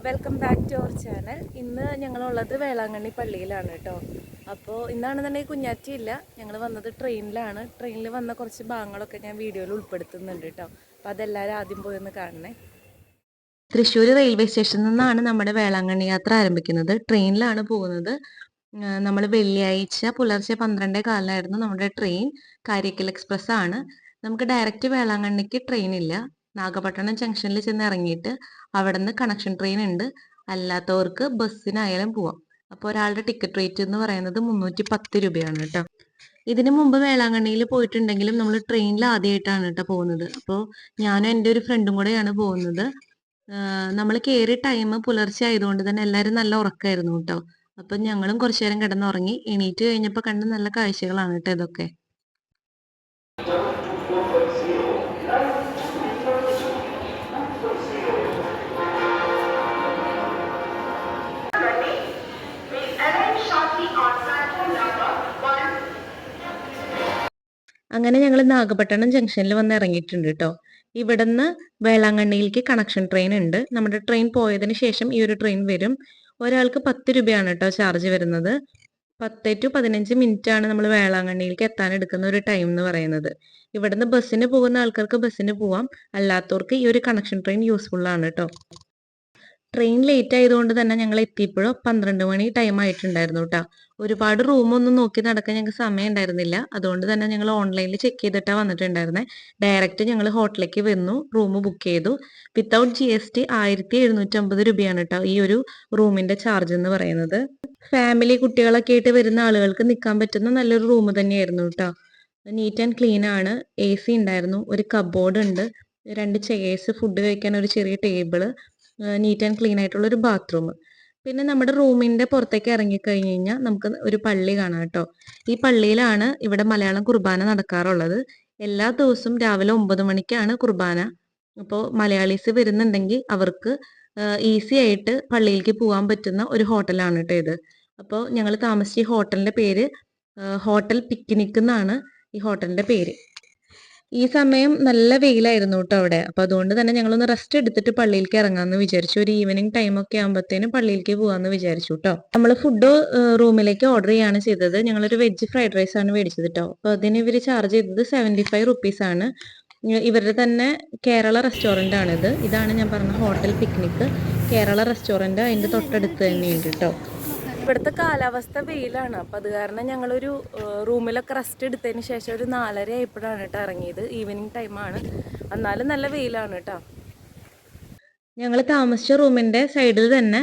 Welcome back to our channel. ഇന്ന് ഞങ്ങളുള്ളത് വേളാങ്കണ്ണി പള്ളിയിലാണ് കേട്ടോ. അപ്പോൾ ഇന്നാണെന്നുണ്ടെങ്കിൽ കുഞ്ഞാറ്റി ഇല്ല, ഞങ്ങൾ വന്നത് ട്രെയിനിലാണ്. ട്രെയിനിൽ വന്ന കുറച്ച് ഭാഗങ്ങളൊക്കെ ഞാൻ വീഡിയോയിൽ ഉൾപ്പെടുത്തുന്നുണ്ട് കേട്ടോ. അപ്പോൾ അതെല്ലാവരും ആദ്യം പോയി ഒന്ന് കാണണേ. തൃശ്ശൂർ റെയിൽവേ സ്റ്റേഷനിൽ നിന്നാണ് നമ്മുടെ വേളാങ്കണ്ണി യാത്ര ആരംഭിക്കുന്നത്. ട്രെയിനിലാണ് പോകുന്നത്. നമ്മൾ വെള്ളിയാഴ്ച പുലർച്ചെ 12:15 നമ്മുടെ ട്രെയിൻ. കാരിക്കൽ എക്സ്പ്രസ് ആണ്. നമുക്ക് ഡയറക്റ്റ് വേളാങ്കണ്ണിക്ക് ട്രെയിൻ ഇല്ല. നാഗപട്ടണം ജംഗ്ഷനിൽ ചെന്ന് ഇറങ്ങിയിട്ട് അവിടെ നിന്ന് കണക്ഷൻ ട്രെയിൻ ഉണ്ട്. അല്ലാത്തവർക്ക് ബസ്സിനായാലും പോവാം. അപ്പോൾ ഒരാളുടെ ടിക്കറ്റ് റേറ്റ് എന്ന് പറയുന്നത് 310 രൂപയാണ് കേട്ടോ. ഇതിനു മുമ്പ് വേളാങ്കണ്ണിയിൽ പോയിട്ടുണ്ടെങ്കിലും നമ്മൾ ട്രെയിനിൽ ആദ്യമായിട്ടാണ് കേട്ടോ പോകുന്നത്. അപ്പോൾ ഞാനും എൻ്റെ ഒരു ഫ്രണ്ടും കൂടെയാണ് പോകുന്നത്. നമ്മൾ കയറിയ ടൈം പുലർച്ചെ ആയതുകൊണ്ട് തന്നെ എല്ലാവരും നല്ല ഉറക്കമായിരുന്നു കേട്ടോ. അപ്പം ഞങ്ങളും കുറച്ചു നേരം കിടന്നുറങ്ങി. എണീറ്റ് കഴിഞ്ഞപ്പോൾ കണ്ട നല്ല കാഴ്ചകളാണ് കേട്ടോ ഇതൊക്കെ. അങ്ങനെ ഞങ്ങൾ നാഗപട്ടണം ജംഗ്ഷനിൽ വന്ന് ഇറങ്ങിയിട്ടുണ്ട് കേട്ടോ. ഇവിടുന്ന് വേളാങ്കണ്ണിയിലേക്ക് കണക്ഷൻ ട്രെയിൻ ഉണ്ട്. നമ്മുടെ ട്രെയിൻ പോയതിന് ശേഷം ഈ ഒരു ട്രെയിൻ വരും. ഒരാൾക്ക് 10 രൂപയാണ് കേട്ടോ ചാർജ് വരുന്നത്. 10 to 15 മിനിറ്റ് ആണ് നമ്മൾ വേളാങ്കണ്ണിയിലേക്ക് എത്താൻ എടുക്കുന്ന ഒരു ടൈം എന്ന് പറയുന്നത്. ഇവിടുന്ന് ബസ്സിന് പോകുന്ന ആൾക്കാർക്ക് ബസ്സിന് പോവാം, അല്ലാത്തവർക്ക് ഈ ഒരു കണക്ഷൻ ട്രെയിൻ യൂസ്ഫുൾ ആണ് കേട്ടോ. ട്രെയിൻ ലേറ്റ് ആയതുകൊണ്ട് തന്നെ ഞങ്ങൾ എത്തിയപ്പോഴോ 12 മണി ടൈം ആയിട്ടുണ്ടായിരുന്നു കേട്ടോ. ഒരുപാട് റൂമൊന്നും നോക്കി നടക്കാൻ ഞങ്ങൾക്ക് സമയം ഉണ്ടായിരുന്നില്ല. അതുകൊണ്ട് തന്നെ ഞങ്ങൾ ഓൺലൈനിൽ ചെക്ക് ചെയ്തിട്ടാണ് വന്നിട്ടുണ്ടായിരുന്നത്. ഡയറക്റ്റ് ഞങ്ങൾ ഹോട്ടലിലേക്ക് വന്നു, റൂം ബുക്ക് ചെയ്തു. വിത്തൗട്ട് GST 1750 രൂപയാണ് കേട്ടോ ഈ ഒരു റൂമിന്റെ ചാർജ് എന്ന് പറയുന്നത്. ഫാമിലി കുട്ടികളൊക്കെ ആയിട്ട് വരുന്ന ആളുകൾക്ക് നിൽക്കാൻ പറ്റുന്ന നല്ലൊരു റൂം തന്നെയായിരുന്നു കേട്ടോ. നീറ്റ് ആൻഡ് ക്ലീൻ ആണ്. AC ഉണ്ടായിരുന്നു, ഒരു കബോർഡ് ഉണ്ട്, 2 ചെയേഴ്സ്, ഫുഡ് കഴിക്കാൻ ഒരു ചെറിയ ടേബിള്, നീറ്റ് ആൻഡ് ക്ലീൻ ആയിട്ടുള്ള ഒരു ബാത്റൂം. പിന്നെ നമ്മുടെ റൂമിന്റെ പുറത്തേക്ക് ഇറങ്ങിക്കഴിഞ്ഞ് കഴിഞ്ഞാൽ നമുക്ക് ഒരു പള്ളി കാണാം കേട്ടോ. ഈ പള്ളിയിലാണ് ഇവിടെ മലയാളം കുർബാന നടക്കാറുള്ളത്. എല്ലാ ദിവസവും രാവിലെ 9 മണിക്കാണ് കുർബാന. അപ്പോൾ മലയാളീസ് വരുന്നുണ്ടെങ്കിൽ അവർക്ക് ഈസി ആയിട്ട് പള്ളിയിലേക്ക് പോകാൻ പറ്റുന്ന ഒരു ഹോട്ടലാണ് കേട്ടോ ഇത്. അപ്പോൾ ഞങ്ങൾ താമസിച്ച ഈ ഹോട്ടലിന്റെ പേര് ഹോട്ടൽ പിക്നിക് എന്നാണ് ഈ ഹോട്ടലിന്റെ പേര്. ഈ സമയം നല്ല വെയിലായിരുന്നു കേട്ടോ അവിടെ. അപ്പൊ അതുകൊണ്ട് തന്നെ ഞങ്ങളൊന്ന് റെസ്റ്റ് എടുത്തിട്ട് പള്ളിയിലേക്ക് ഇറങ്ങാമെന്ന് വിചാരിച്ചു. ഒരു ഈവനിങ് ടൈം ഒക്കെ ആകുമ്പോഴത്തേനും പള്ളിയിലേക്ക് പോകാമെന്ന് വിചാരിച്ചു കേട്ടോ. നമ്മൾ ഫുഡ് റൂമിലേക്ക് ഓർഡർ ചെയ്യാണ് ചെയ്തത്. ഞങ്ങളൊരു വെജ് ഫ്രൈഡ് റൈസ് ആണ് മേടിച്ചത് കേട്ടോ. അപ്പൊ അതിന് ഇവർ ചാർജ് ചെയ്തത് 75 റുപ്പീസ് ആണ്. ഇവരുടെ തന്നെ കേരള റെസ്റ്റോറൻ്റ് ആണിത്. ഇതാണ് ഞാൻ പറഞ്ഞ ഹോട്ടൽ പിക്നിക്. കേരള റെസ്റ്റോറൻറ്റ് അതിൻ്റെ തൊട്ടടുത്ത് തന്നെയുണ്ട് കേട്ടോ. ഇവിടുത്തെ കാലാവസ്ഥ വെയിലാണ്. അപ്പം അത് കാരണം ഞങ്ങളൊരു റൂമിലൊക്കെ റെസ്റ്റ് എടുത്തതിന് ശേഷം ഒരു 4:30 ആയപ്പോഴാണ് കേട്ടോ ഇറങ്ങിയത്. ഈവനിങ് ടൈമാണ്, എന്നാലും നല്ല വെയിലാണ് കേട്ടോ. ഞങ്ങൾ താമസിച്ച റൂമിൻ്റെ സൈഡിൽ തന്നെ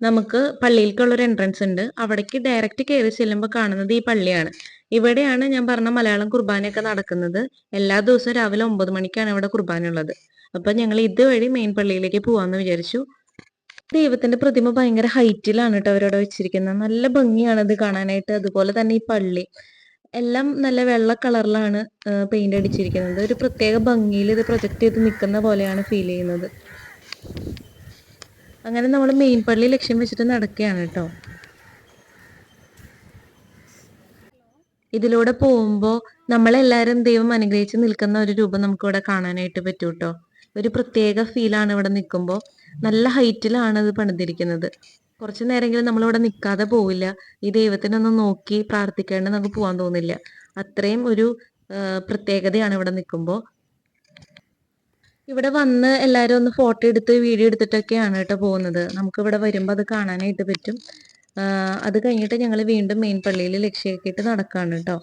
നമുക്ക് പള്ളിയിലേക്കുള്ളൊരു എൻട്രൻസ് ഉണ്ട്. അവിടേക്ക് ഡയറക്റ്റ് കയറി ചെല്ലുമ്പോൾ കാണുന്നത് ഈ പള്ളിയാണ്. ഇവിടെയാണ് ഞാൻ പറഞ്ഞ മലയാളം കുർബാനയൊക്കെ നടക്കുന്നത്. എല്ലാ ദിവസവും രാവിലെ 9 മണിക്കാണ് ഇവിടെ കുർബാന ഉള്ളത്. അപ്പം ഞങ്ങൾ ഇതുവഴി മെയിൻ പള്ളിയിലേക്ക് പോകാമെന്ന് വിചാരിച്ചു. ദൈവത്തിന്റെ പ്രതിമ ഭയങ്കര ഹൈറ്റിലാണ് കേട്ടോ അവരവിടെ വെച്ചിരിക്കുന്നത്. നല്ല ഭംഗിയാണ് ഇത് കാണാനായിട്ട്. അതുപോലെ തന്നെ ഈ പള്ളി എല്ലാം നല്ല വെള്ള കളറിലാണ് പെയിന്റ് അടിച്ചിരിക്കുന്നത്. ഒരു പ്രത്യേക ഭംഗിയിൽ ഇത് പ്രൊജക്ട് ചെയ്ത് നിൽക്കുന്ന പോലെയാണ് ഫീൽ ചെയ്യുന്നത്. അങ്ങനെ നമ്മൾ മെയിൻ പള്ളി ലക്ഷ്യം വെച്ചിട്ട് നടക്കുകയാണ് കേട്ടോ. ഇതിലൂടെ പോകുമ്പോൾ നമ്മളെല്ലാവരും ദൈവം അനുഗ്രഹിച്ച് നിൽക്കുന്ന ഒരു രൂപം നമുക്കിവിടെ കാണാനായിട്ട് പറ്റൂ കേട്ടോ. ഒരു പ്രത്യേക ഫീലാണ് ഇവിടെ നിൽക്കുമ്പോൾ. നല്ല ഹൈറ്റിലാണ് ഇത് പണിതിരിക്കുന്നത്. കുറച്ചു നേരമെങ്കിലും നമ്മളിവിടെ നിൽക്കാതെ പോവില്ല. ഈ ദൈവത്തിനൊന്ന് നോക്കി പ്രാർത്ഥിക്കാണ്ട് നമുക്ക് പോകാൻ തോന്നില്ല. അത്രയും ഒരു പ്രത്യേകതയാണ് ഇവിടെ നിൽക്കുമ്പോൾ. ഇവിടെ വന്ന് എല്ലാവരും ഒന്ന് ഫോട്ടോ എടുത്ത് വീഡിയോ എടുത്തിട്ടൊക്കെയാണ് കേട്ടോ പോകുന്നത്. നമുക്കിവിടെ വരുമ്പോൾ അത് കാണാനായിട്ട് പറ്റും. അത് കഴിഞ്ഞിട്ട് ഞങ്ങൾ വീണ്ടും മെയിൻ പള്ളിയിൽ ലക്ഷ്യമാക്കിയിട്ട് നടക്കുകയാണ് കേട്ടോ.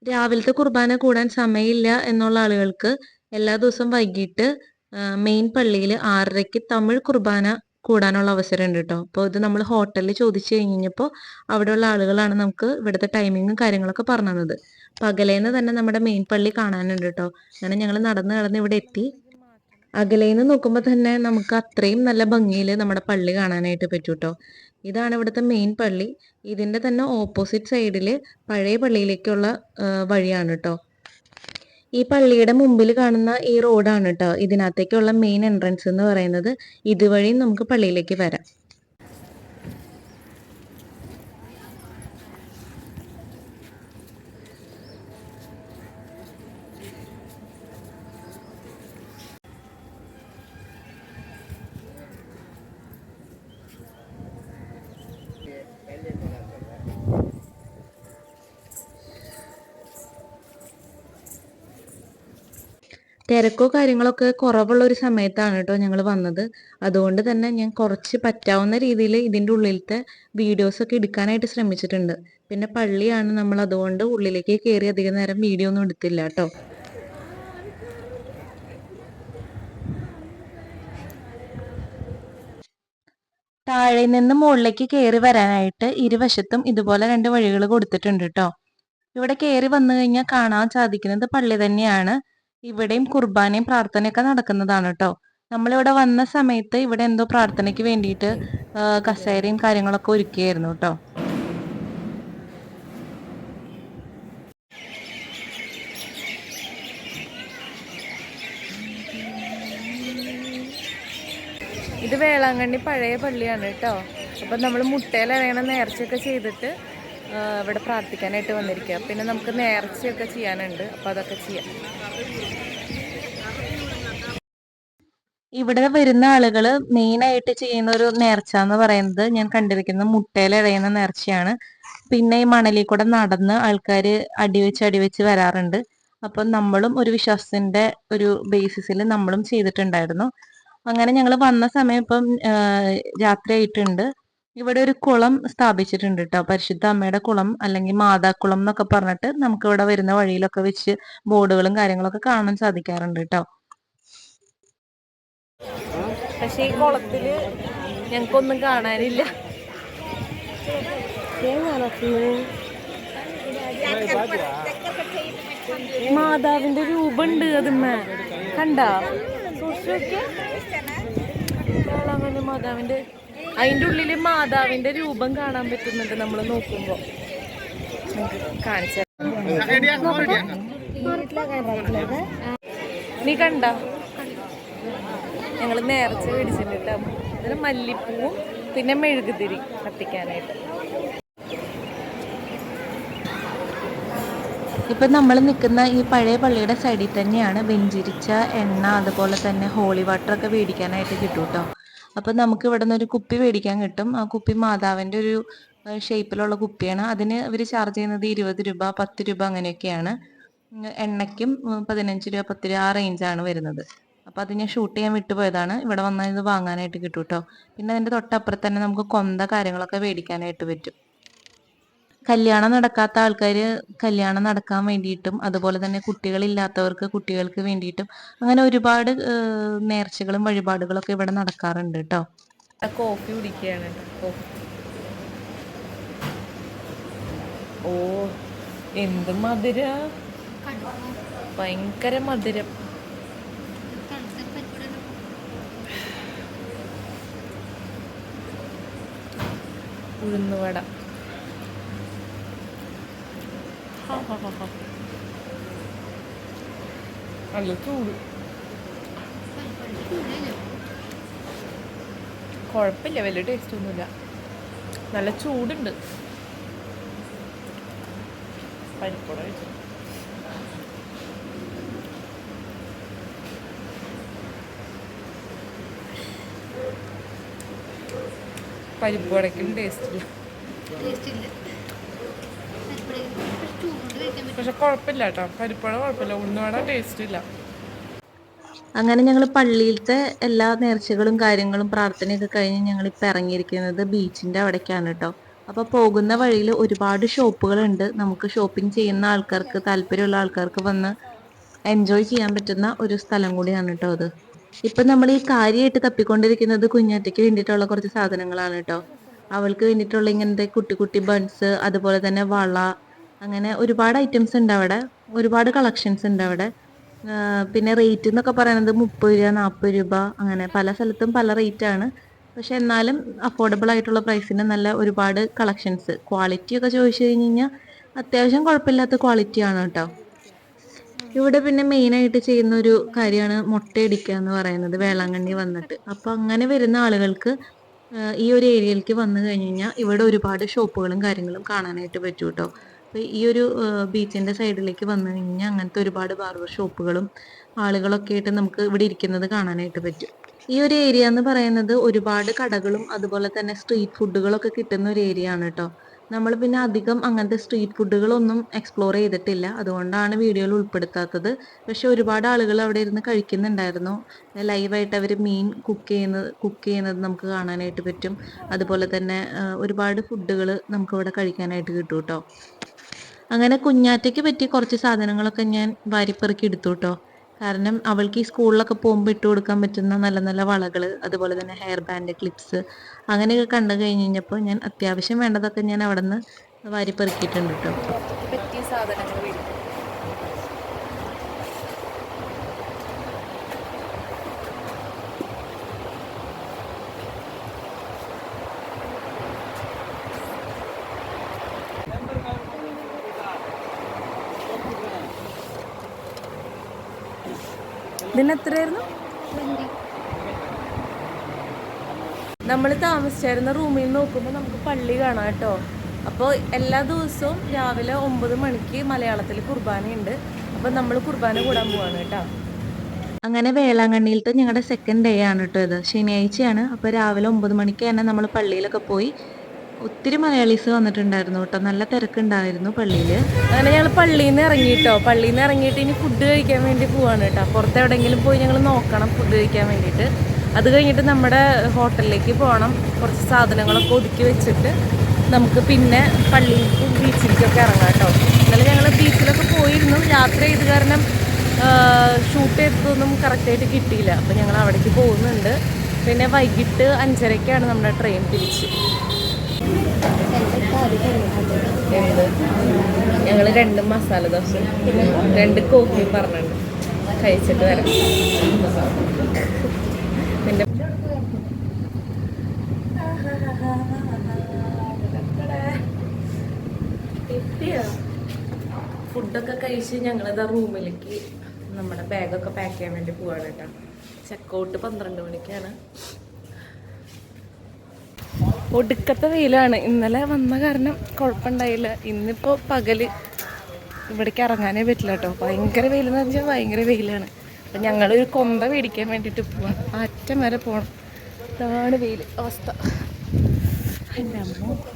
രാവിലത്തെ കുർബാന കൂടാൻ സമയമില്ല എന്നുള്ള ആളുകൾക്ക് എല്ലാ ദിവസവും വൈകിട്ട് മെയിൻ പള്ളിയിൽ 6:30 തമിഴ് കുർബാന കൂടാനുള്ള അവസരം ഉണ്ട് കേട്ടോ. അപ്പോൾ ഇത് നമ്മൾ ഹോട്ടലിൽ ചോദിച്ചു കഴിഞ്ഞപ്പോൾ അവിടെയുള്ള ആളുകളാണ് നമുക്ക് ഇവിടുത്തെ ടൈമിങ്ങും കാര്യങ്ങളൊക്കെ പറഞ്ഞു തന്നത്. പകലേന്ന് തന്നെ നമ്മുടെ മെയിൻ പള്ളി കാണാനുണ്ട് കേട്ടോ. അങ്ങനെ ഞങ്ങൾ നടന്ന് ഇവിടെ എത്തി. അകലേന്ന് നോക്കുമ്പോൾ തന്നെ നമുക്ക് അത്രയും നല്ല ഭംഗിയിൽ നമ്മുടെ പള്ളി കാണാനായിട്ട് പറ്റൂ കേട്ടോ. ഇതാണ് ഇവിടുത്തെ മെയിൻ പള്ളി. ഇതിൻ്റെ തന്നെ ഓപ്പോസിറ്റ് സൈഡിൽ പഴയ പള്ളിയിലേക്കുള്ള വഴിയാണ് കേട്ടോ. ഈ പള്ളിയുടെ മുമ്പിൽ കാണുന്ന ഈ റോഡാണ് കേട്ടോ ഇതിനകത്തേക്കുള്ള മെയിൻ എൻട്രൻസ് എന്ന് പറയുന്നത്. ഇതുവഴിയും നമുക്ക് പള്ളിയിലേക്ക് വരാം. തിരക്കോ കാര്യങ്ങളൊക്കെ കുറവുള്ള ഒരു സമയത്താണ് കേട്ടോ ഞങ്ങൾ വന്നത്. അതുകൊണ്ട് തന്നെ ഞാൻ കുറച്ച് പറ്റാവുന്ന രീതിയിൽ ഇതിൻ്റെ ഉള്ളിലത്തെ വീഡിയോസ് ഒക്കെ എടുക്കാനായിട്ട് ശ്രമിച്ചിട്ടുണ്ട്. പിന്നെ പള്ളിയാണ്, നമ്മൾ അതുകൊണ്ട് ഉള്ളിലേക്ക് കയറി അധികം നേരം വീഡിയോ ഒന്നും എടുത്തില്ല കേട്ടോ. താഴെ നിന്ന് മുകളിലേക്ക് കയറി വരാനായിട്ട് ഇരുവശത്തും ഇതുപോലെ 2 വഴികൾ കൊടുത്തിട്ടുണ്ട് കേട്ടോ. ഇവിടെ കയറി വന്നു കഴിഞ്ഞാൽ കാണാൻ സാധിക്കുന്നത് പള്ളി തന്നെയാണ്. ഇവിടെയും കുർബാനയും പ്രാർത്ഥനയൊക്കെ നടക്കുന്നതാണ് കേട്ടോ. നമ്മളിവിടെ വന്ന സമയത്ത് ഇവിടെ എന്തോ പ്രാർത്ഥനയ്ക്ക് വേണ്ടിയിട്ട് കസേരയും കാര്യങ്ങളൊക്കെ ഒരുക്കിയായിരുന്നു കേട്ടോ. ഇത് വേളാങ്കണ്ണി പഴയ പള്ളിയാണ് കേട്ടോ. അപ്പം നമ്മൾ മുട്ടയിലറിയണ നേർച്ചയൊക്കെ ചെയ്തിട്ട് ഇവിടെ പ്രാർത്ഥിക്കാനായിട്ട് വന്നിരിക്കുക. പിന്നെ നമുക്ക് നേർച്ചയൊക്കെ ചെയ്യാനുണ്ട്, അപ്പോൾ അതൊക്കെ ചെയ്യാം. ഇവിടെ വരുന്ന ആളുകൾ മെയിനായിട്ട് ചെയ്യുന്ന ഒരു നേർച്ച എന്ന് പറയുന്നത് ഞാൻ കണ്ടിരിക്കുന്ന മുട്ടയിലഴയുന്ന നേർച്ചയാണ്. പിന്നെ ഈ മണലിൽ കൂടെ നടന്ന് ആൾക്കാർ അടിവെച്ച് വരാറുണ്ട്. അപ്പം നമ്മളും ഒരു വിശ്വാസത്തിന്റെ ഒരു ബേസിസിൽ നമ്മളും ചെയ്തിട്ടുണ്ടായിരുന്നു. അങ്ങനെ ഞങ്ങൾ വന്ന സമയം ഇപ്പം രാത്രിയായിട്ടുണ്ട്. ഇവിടെ ഒരു കുളം സ്ഥാപിച്ചിട്ടുണ്ട് കേട്ടോ, പരിശുദ്ധ അമ്മയുടെ കുളം അല്ലെങ്കിൽ മാതാക്കുളം എന്നൊക്കെ പറഞ്ഞിട്ട് നമുക്ക് ഇവിടെ വരുന്ന വഴിയിലൊക്കെ വെച്ച് ബോർഡുകളും കാര്യങ്ങളൊക്കെ കാണാൻ സാധിക്കാറുണ്ട് കേട്ടോ. പക്ഷെ ഈ കുളത്തില് ഞങ്ങൾക്കൊന്നും കാണാനില്ല. മാതാവിന്റെ രൂപമുണ്ട് അതിന്മേ, കണ്ടാ? മാതാവിന്റെ അതിൻ്റെ ഉള്ളില് മാതാവിന്റെ രൂപം കാണാൻ പറ്റുന്നുണ്ട് നമ്മൾ നോക്കുമ്പോ. കാണിച്ച നീ കണ്ട? ഞങ്ങൾ നേർച്ച മേടിച്ചിട്ടുണ്ട്. അതിന് മല്ലിപ്പൂവും പിന്നെ മെഴുകുതിരി കത്തിക്കാനായിട്ട്. ഇപ്പം നമ്മൾ നിൽക്കുന്ന ഈ പഴയ പള്ളിയുടെ സൈഡിൽ തന്നെയാണ് വെഞ്ചിരിച്ച എണ്ണ അതുപോലെ തന്നെ ഹോളി വാട്ടറൊക്കെ മേടിക്കാനായിട്ട് കിട്ടും കേട്ടോ. അപ്പം നമുക്ക് ഇവിടെ നിന്ന് ഒരു കുപ്പി മേടിക്കാൻ കിട്ടും. ആ കുപ്പി മാതാവിൻ്റെ ഒരു ഷേപ്പിലുള്ള കുപ്പിയാണ്. അതിന് ഇവർ ചാർജ് ചെയ്യുന്നത് 20 രൂപ 10 രൂപ അങ്ങനെയൊക്കെയാണ്. എണ്ണയ്ക്കും 15 രൂപ 10 രൂപ ആ റേഞ്ചാണ് വരുന്നത്. അപ്പോൾ അത് ഞാൻ ഷൂട്ട് ചെയ്യാൻ വിട്ടുപോയതാണ്. ഇവിടെ വന്നാൽ ഇത് വാങ്ങാനായിട്ട് കിട്ടും കേട്ടോ. പിന്നെ അതിൻ്റെ തൊട്ടപ്പുറത്ത് തന്നെ നമുക്ക് കൊന്ത കാര്യങ്ങളൊക്കെ മേടിക്കാനായിട്ട് പറ്റും. കല്യാണം നടക്കാത്ത ആൾക്കാർ കല്യാണം നടക്കാൻ വേണ്ടിയിട്ടും അതുപോലെ തന്നെ കുട്ടികളില്ലാത്തവർക്ക് കുട്ടികൾക്ക് വേണ്ടിയിട്ടും അങ്ങനെ ഒരുപാട് നേർച്ചകളും വഴിപാടുകളൊക്കെ ഇവിടെ നടക്കാറുണ്ട് കേട്ടോ. കോഫി കുടിക്കുകയാണ്. ഓ എന്ത് മധുര, ഭയങ്കര മധുരം. ഉഴുന്നുവട നല്ല ചൂട്, കുഴപ്പമില്ല, വലിയ ടേസ്റ്റ് ഒന്നുമില്ല, നല്ല ചൂടുണ്ട്. പരിപ്പുവട പരിപ്പുവടയ്ക്കും ടേസ്റ്റ് ഇല്ല, പക്ഷെ കുഴപ്പമില്ല കേട്ടോ. പരിപ്പുവട കുഴപ്പമില്ല, ഉഴുന്നുവട ടേസ്റ്റ് ഇല്ല. അങ്ങനെ ഞങ്ങൾ പള്ളിയിലത്തെ എല്ലാ നേർച്ചകളും കാര്യങ്ങളും പ്രാർത്ഥനയൊക്കെ കഴിഞ്ഞ് ഞങ്ങളിപ്പോൾ ഇറങ്ങിയിരിക്കുന്നത് ബീച്ചിൻ്റെ അവിടേക്കാണ് കേട്ടോ. അപ്പോൾ പോകുന്ന വഴിയിൽ ഒരുപാട് ഷോപ്പുകളുണ്ട്. നമുക്ക് ഷോപ്പിംഗ് ചെയ്യുന്ന ആൾക്കാർക്ക്, താല്പര്യമുള്ള ആൾക്കാർക്ക് വന്ന് എൻജോയ് ചെയ്യാൻ പറ്റുന്ന ഒരു സ്ഥലം കൂടിയാണ് കേട്ടോ അത്. ഇപ്പം നമ്മൾ ഈ കാര്യമായിട്ട് തപ്പിക്കൊണ്ടിരിക്കുന്നത് കുഞ്ഞാറ്റയ്ക്ക് വേണ്ടിയിട്ടുള്ള കുറച്ച് സാധനങ്ങളാണ് കേട്ടോ. അവൾക്ക് വേണ്ടിയിട്ടുള്ള ഇങ്ങനത്തെ കുട്ടി കുട്ടി ബൺസ്, അതുപോലെ തന്നെ വള, അങ്ങനെ ഒരുപാട് ഐറ്റംസ് ഉണ്ട് അവിടെ, ഒരുപാട് കളക്ഷൻസ് ഉണ്ട് അവിടെ. പിന്നെ റേറ്റ് എന്നൊക്കെ പറയുന്നത് 30 രൂപ 40 രൂപ അങ്ങനെ പല സ്ഥലത്തും പല റേറ്റാണ്. പക്ഷെ എന്നാലും അഫോർഡബിൾ ആയിട്ടുള്ള പ്രൈസിന് നല്ല ഒരുപാട് കളക്ഷൻസ്. ക്വാളിറ്റി ഒക്കെ ചോദിച്ചു കഴിഞ്ഞ് കഴിഞ്ഞാൽ അത്യാവശ്യം കുഴപ്പമില്ലാത്ത ക്വാളിറ്റിയാണ് കേട്ടോ. ഇവിടെ പിന്നെ മെയിനായിട്ട് ചെയ്യുന്ന ഒരു കാര്യമാണ് മുട്ടയടിക്കുക എന്ന് പറയുന്നത് വേളാങ്കണ്ണി വന്നിട്ട്. അപ്പോൾ അങ്ങനെ വരുന്ന ആളുകൾക്ക് ഈ ഒരു ഏരിയയിലേക്ക് വന്നു കഴിഞ്ഞ് കഴിഞ്ഞാൽ ഇവിടെ ഒരുപാട് ഷോപ്പുകളും കാര്യങ്ങളും കാണാനായിട്ട് പറ്റും കേട്ടോ. അപ്പോൾ ഈ ഒരു ബീച്ചിൻ്റെ സൈഡിലേക്ക് വന്നു കഴിഞ്ഞാൽ അങ്ങനത്തെ ഒരുപാട് ബാർബർ ഷോപ്പുകളും ആളുകളൊക്കെ ആയിട്ട് നമുക്ക് ഇവിടെ ഇരിക്കുന്നത് കാണാനായിട്ട് പറ്റും. ഈ ഒരു ഏരിയ എന്ന് പറയുന്നത് ഒരുപാട് കടകളും അതുപോലെ തന്നെ സ്ട്രീറ്റ് ഫുഡുകളൊക്കെ കിട്ടുന്ന ഒരു ഏരിയ ആണ് കേട്ടോ. നമ്മൾ പിന്നെ അധികം അങ്ങനത്തെ സ്ട്രീറ്റ് ഫുഡുകളൊന്നും എക്സ്പ്ലോർ ചെയ്തിട്ടില്ല. അതുകൊണ്ടാണ് വീഡിയോയിൽ ഉൾപ്പെടുത്താത്തത്. പക്ഷെ ഒരുപാട് ആളുകൾ അവിടെ ഇരുന്ന് കഴിക്കുന്നുണ്ടായിരുന്നു. ലൈവായിട്ട് അവർ മീൻ കുക്ക് ചെയ്യുന്നത് നമുക്ക് കാണാനായിട്ട് പറ്റും. അതുപോലെ തന്നെ ഒരുപാട് ഫുഡുകൾ നമുക്കിവിടെ കഴിക്കാനായിട്ട് കിട്ടും ട്ടോ. അങ്ങനെ കുഞ്ഞാറ്റയ്ക്ക് പറ്റിയ കുറച്ച് സാധനങ്ങളൊക്കെ ഞാൻ വാരിപ്പെറുക്കി എടുത്തു ട്ടോ. കാരണം അവൾക്ക് ഈ സ്കൂളിലൊക്കെ പോകുമ്പോൾ ഇട്ട് കൊടുക്കാൻ പറ്റുന്ന നല്ല നല്ല വളകൾ, അതുപോലെ തന്നെ ഹെയർ ബാൻഡ്, ക്ലിപ്സ് അങ്ങനെയൊക്കെ കണ്ടു കഴിഞ്ഞപ്പോൾ ഞാൻ അത്യാവശ്യം വേണ്ടതൊക്കെ ഞാൻ അവിടെ നിന്ന് വാരിപ്പെറുക്കിയിട്ടുണ്ട് ട്ടോ. പറ്റിയ സാധനങ്ങൾ വരും. ഇതിന് എത്രയായിരുന്നു? നമ്മൾ താമസിച്ചായിരുന്ന റൂമിൽ നിന്ന് നോക്കുമ്പോൾ നമുക്ക് പള്ളി കാണാം കേട്ടോ. അപ്പോൾ എല്ലാ ദിവസവും രാവിലെ 9 മണിക്ക് മലയാളത്തിൽ കുർബാനയുണ്ട്. അപ്പോൾ നമ്മൾ കുർബാന കൂടാൻ പോവാണ് കേട്ടോ. അങ്ങനെ വേളാങ്കണ്ണിയിലത്തെ ഞങ്ങളുടെ സെക്കൻഡ് ഡേ ആണ് കേട്ടോ ഇത്. ശനിയാഴ്ചയാണ്. അപ്പോൾ രാവിലെ 9 മണിക്ക് തന്നെ നമ്മൾ പള്ളിയിലൊക്കെ പോയി. ഒത്തിരി മലയാളീസ് വന്നിട്ടുണ്ടായിരുന്നു കേട്ടോ. നല്ല തിരക്കുണ്ടായിരുന്നു പള്ളിയിൽ. അങ്ങനെ ഞങ്ങൾ പള്ളിയിൽ നിന്ന് ഇറങ്ങിയിട്ടോ. പള്ളിയിൽ നിന്ന് ഇറങ്ങിയിട്ട് ഇനി ഫുഡ് കഴിക്കാൻ വേണ്ടി പോവാണ് കേട്ടോ. പുറത്ത് എവിടെയെങ്കിലും പോയി ഞങ്ങൾ നോക്കണം ഫുഡ് കഴിക്കാൻ വേണ്ടിയിട്ട്. അത് കഴിഞ്ഞിട്ട് നമ്മുടെ ഹോട്ടലിലേക്ക് പോകണം. കുറച്ച് സാധനങ്ങളൊക്കെ ഒതുക്കി വെച്ചിട്ട് നമുക്ക് പിന്നെ പള്ളിയിലേക്കും ബീച്ചിലേക്കൊക്കെ ഇറങ്ങാം കേട്ടോ. ഇന്നലെ ഞങ്ങൾ ബീച്ചിലൊക്കെ പോയിരുന്നു. യാത്ര ചെയ്ത് കാരണം ഷൂട്ട് ചെയ്തതൊന്നും കറക്റ്റായിട്ട് കിട്ടിയില്ല. അപ്പോൾ ഞങ്ങൾ അവിടേക്ക് പോകുന്നുണ്ട്. പിന്നെ വൈകിട്ട് 5:30ക്കാണ് നമ്മുടെ ട്രെയിൻ തിരിച്ച്. ഞങ്ങൾ 2 മസാല ദോശ പിന്നെ 2 കോഫിയും പറഞ്ഞിട്ടുണ്ട്. കഴിച്ചിട്ട് വരാം. പിന്നെ ഫുഡൊക്കെ കഴിച്ച് ഞങ്ങളിതാ റൂമിലേക്ക് നമ്മുടെ ബാഗൊക്കെ പാക്ക് ചെയ്യാൻ വേണ്ടി പോവാണ് കേട്ടോ. ചെക്കൗട്ട് 12 മണിക്കാണ്. ഒടുക്കത്തെ വെയിലാണ്. ഇന്നലെ വന്ന കാരണം കുഴപ്പമുണ്ടായില്ല. ഇന്നിപ്പോൾ പകല് ഇവിടേക്ക് ഇറങ്ങാനേ പറ്റില്ല കേട്ടോ. ഭയങ്കര വെയിലെന്ന് വെച്ചാൽ ഭയങ്കര വെയിലാണ്. അപ്പം ഞങ്ങളൊരു കൊന്ത മേടിക്കാൻ വേണ്ടിയിട്ട് പോവാണ്. അറ്റം വരെ പോകണം. ഇതാണ് വെയിൽ അവസ്ഥ.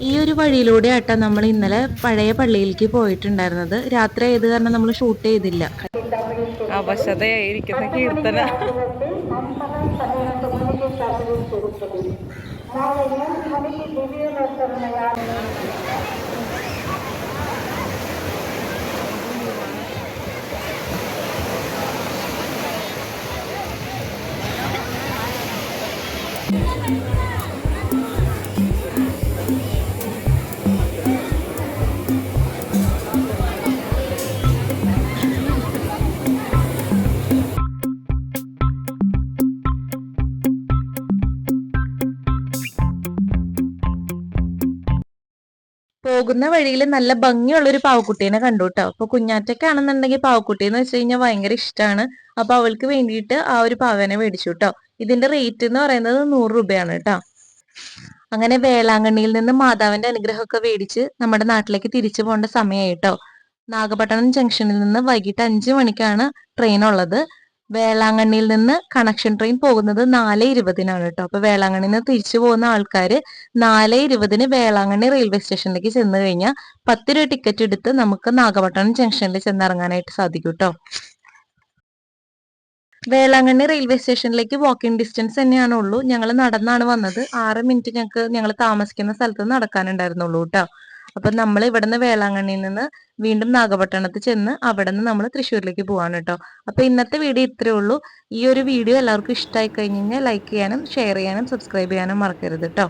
ഈ ഒരു വഴിയിലൂടെ ആട്ടോ നമ്മൾ ഇന്നലെ പഴയ പള്ളിയിലേക്ക് പോയിട്ടുണ്ടായിരുന്നത്. രാത്രി ആയത് കാരണം നമ്മൾ ഷൂട്ട് ചെയ്തില്ല. അവശതയായിരിക്കുന്ന കീർത്തന. പോകുന്ന വഴിയിൽ നല്ല ഭംഗിയുള്ളൊരു പാവക്കുട്ടീനെ കണ്ടു കേട്ടോ. അപ്പൊ കുഞ്ഞാറ്റക്കാണെന്നുണ്ടെങ്കിൽ പാവക്കുട്ടി എന്ന് വെച്ച് കഴിഞ്ഞാൽ ഭയങ്കര ഇഷ്ടമാണ്. അപ്പൊ അവൾക്ക് വേണ്ടിയിട്ട് ആ ഒരു പാവനെ മേടിച്ചു കേട്ടോ. ഇതിന്റെ റേറ്റ് എന്ന് പറയുന്നത് 100 രൂപയാണ് കേട്ടോ. അങ്ങനെ വേളാങ്കണ്ണിയിൽ നിന്ന് മാതാവിന്റെ അനുഗ്രഹമൊക്കെ മേടിച്ച് നമ്മുടെ നാട്ടിലേക്ക് തിരിച്ചു പോകേണ്ട സമയമായി കേട്ടോ. നാഗപട്ടണം ജംഗ്ഷനിൽ നിന്ന് വൈകിട്ട് 5 മണിക്കാണ് ട്രെയിൻ ഉള്ളത്. വേളാങ്കണ്ണിയിൽ നിന്ന് കണക്ഷൻ ട്രെയിൻ പോകുന്നത് 4:20-നാണ് കേട്ടോ. അപ്പൊ വേളാങ്കണ്ണിയിൽ നിന്ന് തിരിച്ചു പോകുന്ന ആൾക്കാര് 4:20-ന് വേളാങ്കണ്ണി റെയിൽവേ സ്റ്റേഷനിലേക്ക് ചെന്ന് കഴിഞ്ഞാൽ 10 രൂപ ടിക്കറ്റ് എടുത്ത് നമുക്ക് നാഗപട്ടണം ജംഗ്ഷനിൽ ചെന്നിറങ്ങാനായിട്ട് സാധിക്കും കേട്ടോ. വേളാങ്കണ്ണി റെയിൽവേ സ്റ്റേഷനിലേക്ക് വാക്കിംഗ് ഡിസ്റ്റൻസ് തന്നെയാണ് ഉള്ളൂ. ഞങ്ങൾ നടന്നാണ് വന്നത്. 6 മിനിറ്റ് ഞങ്ങൾ താമസിക്കുന്ന സ്ഥലത്ത് നടക്കാനുണ്ടായിരുന്നുള്ളൂ കേട്ടോ. അപ്പൊ നമ്മൾ ഇവിടുന്ന് വേളാങ്കണ്ണിയിൽ നിന്ന് വീണ്ടും നാഗപട്ടണത്ത് ചെന്ന് അവിടെ നിന്ന് നമ്മൾ തൃശ്ശൂരിലേക്ക് പോവാണ് കേട്ടോ. അപ്പൊ ഇന്നത്തെ വീഡിയോ ഇത്രയേ ഉള്ളൂ. ഈ ഒരു വീഡിയോ എല്ലാവർക്കും ഇഷ്ടമായി കഴിഞ്ഞ് കഴിഞ്ഞാൽ ലൈക്ക് ചെയ്യാനും ഷെയർ ചെയ്യാനും സബ്സ്ക്രൈബ് ചെയ്യാനും മറക്കരുത് കേട്ടോ.